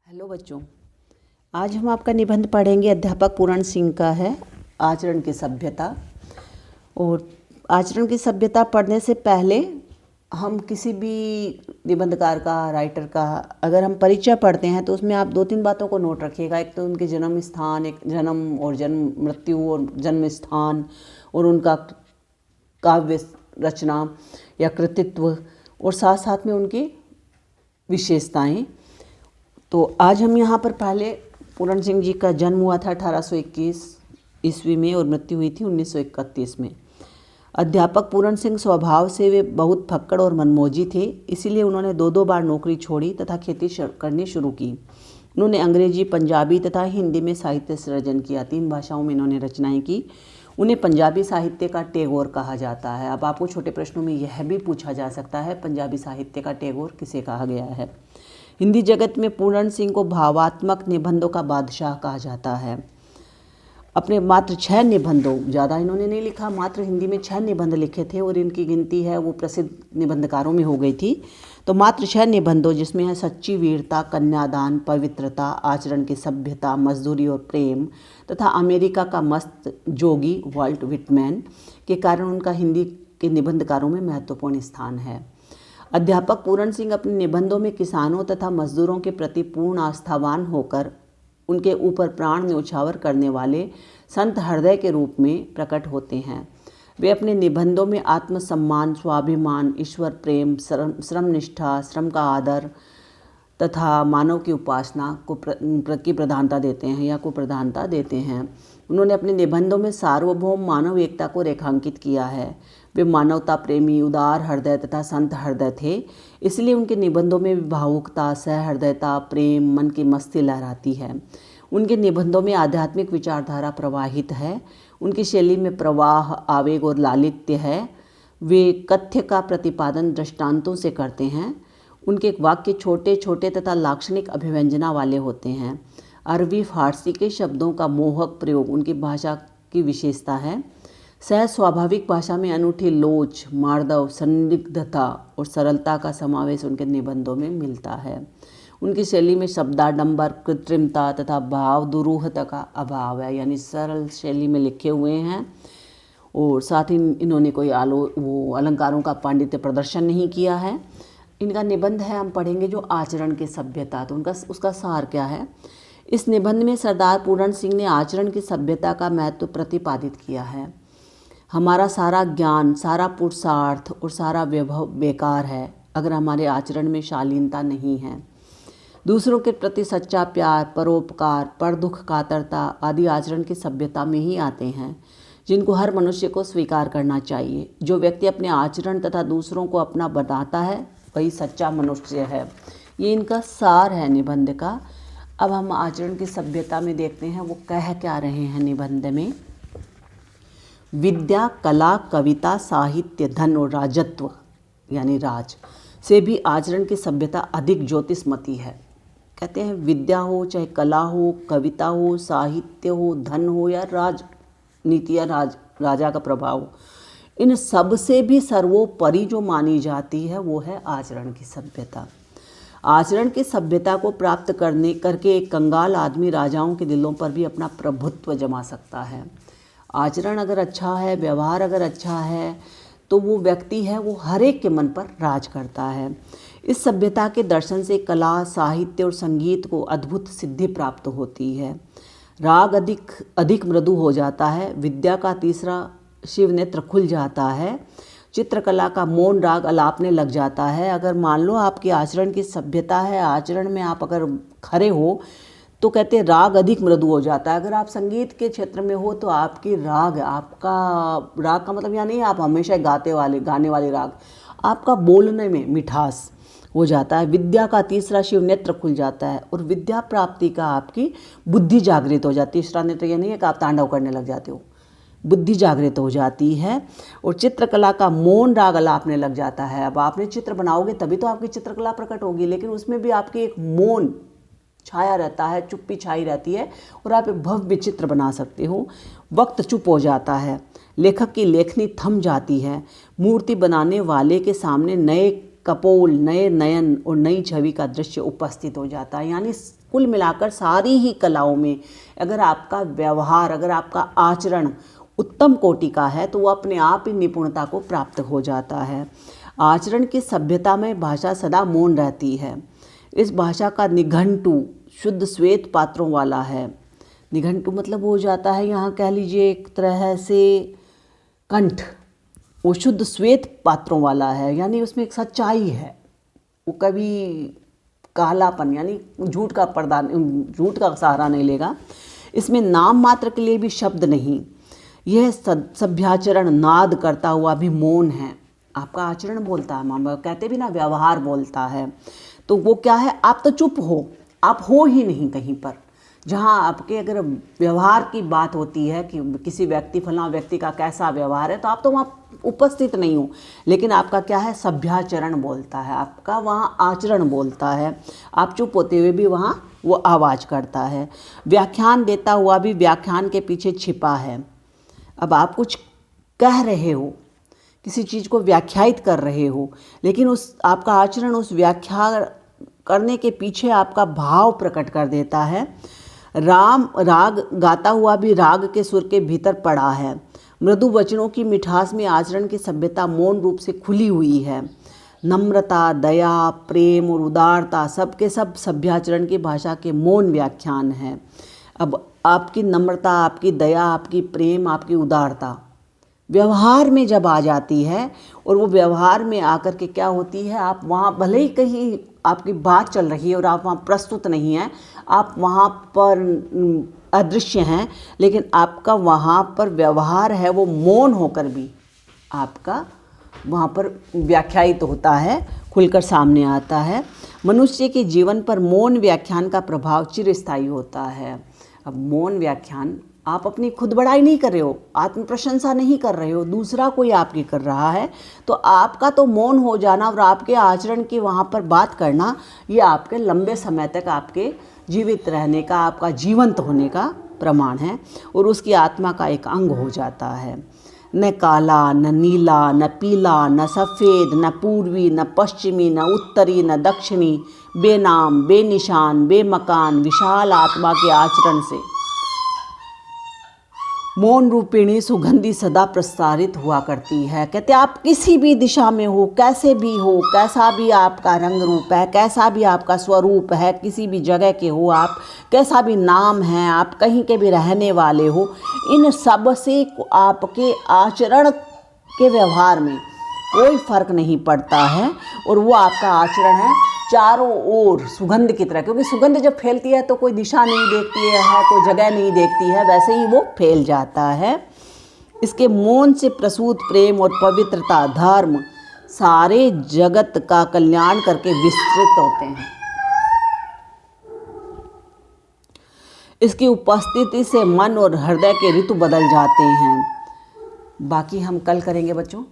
Hello बच्चों, आज हम आपका निबंध पढ़ेंगे। अध्यापक पूरण सिंह का है आचरण की सभ्यता। और आचरण की सभ्यता पढ़ने से पहले हम किसी भी निबंधकार का, राइटर का अगर हम परिचय पढ़ते हैं तो उसमें आप 2-3 बातों को नोट रखिएगा। एक तो उनके जन्म स्थान, एक जन्म और जन्म मृत्यु और जन्म स्थान, और उनका काव्य रचना या कृतित्व, और साथ साथ में उनकी विशेषताएं। तो आज हम यहाँ पर पहले पूरण सिंह जी का जन्म हुआ था 1821 ईस्वी में और मृत्यु हुई थी 1931 में। अध्यापक पूरण सिंह स्वभाव से वे बहुत फक्कड़ और मनमौजी थे, इसीलिए उन्होंने 2 बार नौकरी छोड़ी तथा खेती करनी शुरू की। उन्होंने अंग्रेजी, पंजाबी तथा हिंदी में साहित्य सृजन किया। 3 भाषाओं में इन्होंने रचनाएं की। उन्हें पंजाबी साहित्य का टैगोर कहा जाता है। अब आपको छोटे प्रश्नों में यह भी पूछा जा सकता है, पंजाबी साहित्य का टैगोर किसे कहा गया है। हिंदी जगत में पूरण सिंह को भावात्मक निबंधों का बादशाह कहा जाता है। अपने मात्र 6 निबंधों, ज़्यादा इन्होंने नहीं लिखा, मात्र हिंदी में 6 निबंध लिखे थे और इनकी गिनती है वो प्रसिद्ध निबंधकारों में हो गई थी। तो मात्र 6 निबंधों, जिसमें है सच्ची वीरता, कन्यादान, पवित्रता, आचरण की सभ्यता, मजदूरी और प्रेम तथा अमेरिका का मस्त जोगी वाल्ट व्हिटमैन, के कारण उनका हिंदी के निबंधकारों में महत्वपूर्ण स्थान है। अध्यापक पूरण सिंह अपने निबंधों में किसानों तथा मजदूरों के प्रति पूर्ण आस्थावान होकर उनके ऊपर प्राण न्यौछावर करने वाले संत हृदय के रूप में प्रकट होते हैं। वे अपने निबंधों में आत्मसम्मान, स्वाभिमान, ईश्वर प्रेम, श्रमनिष्ठा, श्रम का आदर तथा मानव की उपासना की प्रधानता देते हैं या को प्रधानता देते हैं। उन्होंने अपने निबंधों में सार्वभौम मानव एकता को रेखांकित किया है। वे मानवता प्रेमी, उदार हृदय तथा संत हृदय थे, इसलिए उनके निबंधों में भावुकता, सहृदयता, प्रेम, मन की मस्ती लहराती है। उनके निबंधों में आध्यात्मिक विचारधारा प्रवाहित है। उनकी शैली में प्रवाह, आवेग और लालित्य है। वे कथ्य का प्रतिपादन दृष्टांतों से करते हैं। उनके वाक्य छोटे छोटे तथा लाक्षणिक अभिव्यंजना वाले होते हैं। अरबी फारसी के शब्दों का मोहक प्रयोग उनकी भाषा की विशेषता है। सहज स्वाभाविक भाषा में अनूठी लोच, मार्दव, संदिग्धता और सरलता का समावेश उनके निबंधों में मिलता है। उनकी शैली में शब्दाडंबर, कृत्रिमता तथा भाव दुरूहता का अभाव है, यानी सरल शैली में लिखे हुए हैं। और साथ ही इन्होंने कोई अलंकारों का पांडित्य प्रदर्शन नहीं किया है। इनका निबंध है, हम पढ़ेंगे जो आचरण की सभ्यता। तो उसका सार क्या है। इस निबंध में सरदार पूरण सिंह ने आचरण की सभ्यता का महत्व प्रतिपादित किया है। हमारा सारा ज्ञान, सारा पुरुषार्थ और सारा वैभव बेकार है अगर हमारे आचरण में शालीनता नहीं है। दूसरों के प्रति सच्चा प्यार, परोपकार, पर दुख कातरता आदि आचरण की सभ्यता में ही आते हैं, जिनको हर मनुष्य को स्वीकार करना चाहिए। जो व्यक्ति अपने आचरण तथा दूसरों को अपना बनाता है वही सच्चा मनुष्य है। ये इनका सार है निबंध का। अब हम आचरण की सभ्यता में देखते हैं वो कह क्या रहे हैं निबंध में। विद्या, कला, कविता, साहित्य, धन और राजत्व यानी राज से भी आचरण की सभ्यता अधिक ज्योतिषमती है। कहते हैं विद्या हो, चाहे कला हो, कविता हो, साहित्य हो, धन हो या राजनीति या राजा का प्रभाव हो, इन सब से भी सर्वोपरि जो मानी जाती है वो है आचरण की सभ्यता। आचरण की सभ्यता को प्राप्त करके एक कंगाल आदमी राजाओं के दिलों पर भी अपना प्रभुत्व जमा सकता है। आचरण अगर अच्छा है, व्यवहार अगर अच्छा है, तो वो व्यक्ति है वो हर एक के मन पर राज करता है। इस सभ्यता के दर्शन से कला, साहित्य और संगीत को अद्भुत सिद्धि प्राप्त होती है। राग अधिक मृदु हो जाता है। विद्या का तीसरा शिव नेत्र खुल जाता है। चित्रकला का मौन राग अलापने लग जाता है। अगर मान लो आपकी आचरण की सभ्यता है, आचरण में आप अगर खरे हो, तो कहते हैं राग अधिक मृदु हो जाता है। अगर आप संगीत के क्षेत्र में हो तो आपकी आपका राग का मतलब यहाँ नहीं आप हमेशा गाने वाले राग, आपका बोलने में मिठास हो जाता है। विद्या का तीसरा शिव नेत्र खुल जाता है और विद्या प्राप्ति का आपकी बुद्धि जागृत हो जाती है। तीसरा नेत्र यह नहीं है कि आप तांडव करने लग जाते हो, बुद्धि जागृत हो जाती है। और चित्रकला का मौन राग अलापने लग जाता है। अब आपने चित्र बनाओगे तभी तो आपकी चित्रकला प्रकट होगी, लेकिन उसमें भी आपकी एक मौन छाया रहता है, चुप्पी छाई रहती है और आप एक भव्य चित्र बना सकते हो। वक्त चुप हो जाता है, लेखक की लेखनी थम जाती है। मूर्ति बनाने वाले के सामने नए कपोल, नए नयन और नई छवि का दृश्य उपस्थित हो जाता है। यानी कुल मिलाकर सारी ही कलाओं में अगर आपका व्यवहार, अगर आपका आचरण उत्तम कोटि का है तो वो अपने आप ही निपुणता को प्राप्त हो जाता है। आचरण की सभ्यता में भाषा सदा मौन रहती है। इस भाषा का निघंटु शुद्ध श्वेत पात्रों वाला है। निघंटु मतलब हो जाता है यहाँ कह लीजिए एक तरह से कंठ, वो शुद्ध श्वेत पात्रों वाला है, यानी उसमें एक सच्चाई है। वो कभी कालापन यानी झूठ का पर्दा, झूठ का सहारा नहीं लेगा। इसमें नाम मात्र के लिए भी शब्द नहीं। यह सभ्याचरण नाद करता हुआ भी मौन है। आपका आचरण बोलता है, माँ कहते भी ना व्यवहार बोलता है, तो वो क्या है, आप तो चुप हो, आप हो ही नहीं कहीं पर। जहाँ आपके अगर व्यवहार की बात होती है कि किसी व्यक्ति, फलां व्यक्ति का कैसा व्यवहार है, तो आप तो वहाँ उपस्थित नहीं हो, लेकिन आपका क्या है, सभ्याचरण बोलता है, आपका वहाँ आचरण बोलता है। आप चुप होते हुए भी वहाँ वो आवाज़ करता है। व्याख्यान देता हुआ भी व्याख्यान के पीछे छिपा है। अब आप कुछ कह रहे हो, किसी चीज़ को व्याख्यायित कर रहे हो, लेकिन उस आपका आचरण उस व्याख्या करने के पीछे आपका भाव प्रकट कर देता है। राम राग गाता हुआ भी राग के सुर के भीतर पड़ा है। मृदु वचनों की मिठास में आचरण की सभ्यता मौन रूप से खुली हुई है। नम्रता, दया, प्रेम और उदारता सबके सब सभ्याचरण की भाषा के मौन व्याख्यान हैं। अब आपकी नम्रता, आपकी दया, आपकी प्रेम, आपकी उदारता व्यवहार में जब आ जाती है, और वो व्यवहार में आकर के क्या होती है, आप वहाँ भले ही कहीं आपकी बात चल रही है और आप वहाँ प्रस्तुत नहीं हैं, आप वहाँ पर अदृश्य हैं, लेकिन आपका वहाँ पर व्यवहार है वो मौन होकर भी आपका वहाँ पर व्याख्यायित होता है, खुलकर सामने आता है। मनुष्य के जीवन पर मौन व्याख्यान का प्रभाव चिरस्थायी होता है। अब मौन व्याख्यान, आप अपनी खुद बड़ाई नहीं कर रहे हो, आत्म प्रशंसा नहीं कर रहे हो, दूसरा कोई आपकी कर रहा है, तो आपका तो मौन हो जाना और आपके आचरण की वहाँ पर बात करना, ये आपके लंबे समय तक आपके जीवित रहने का, आपका जीवंत होने का प्रमाण है, और उसकी आत्मा का एक अंग हो जाता है। न काला, न नीला, न पीला, न सफ़ेद, न पूर्वी, न पश्चिमी, न उत्तरी, न दक्षिणी, बेनाम, बेनिशान, बेमकान विशाल आत्मा के आचरण से मौन रूपिणी सुगंधी सदा प्रसारित हुआ करती है। कहते आप किसी भी दिशा में हो, कैसे भी हो, कैसा भी आपका रंग रूप है, कैसा भी आपका स्वरूप है, किसी भी जगह के हो आप, कैसा भी नाम है, आप कहीं के भी रहने वाले हो, इन सब से आपके आचरण के व्यवहार में कोई फर्क नहीं पड़ता है, और वो आपका आचरण है चारों ओर सुगंध की तरह, क्योंकि सुगंध जब फैलती है तो कोई दिशा नहीं देखती है, कोई जगह नहीं देखती है, वैसे ही वो फैल जाता है। इसके मौन से प्रसूत प्रेम और पवित्रता, धर्म सारे जगत का कल्याण करके विस्तृत होते हैं। इसकी उपस्थिति से मन और हृदय के ऋतु बदल जाते हैं। बाकी हम कल करेंगे बच्चों।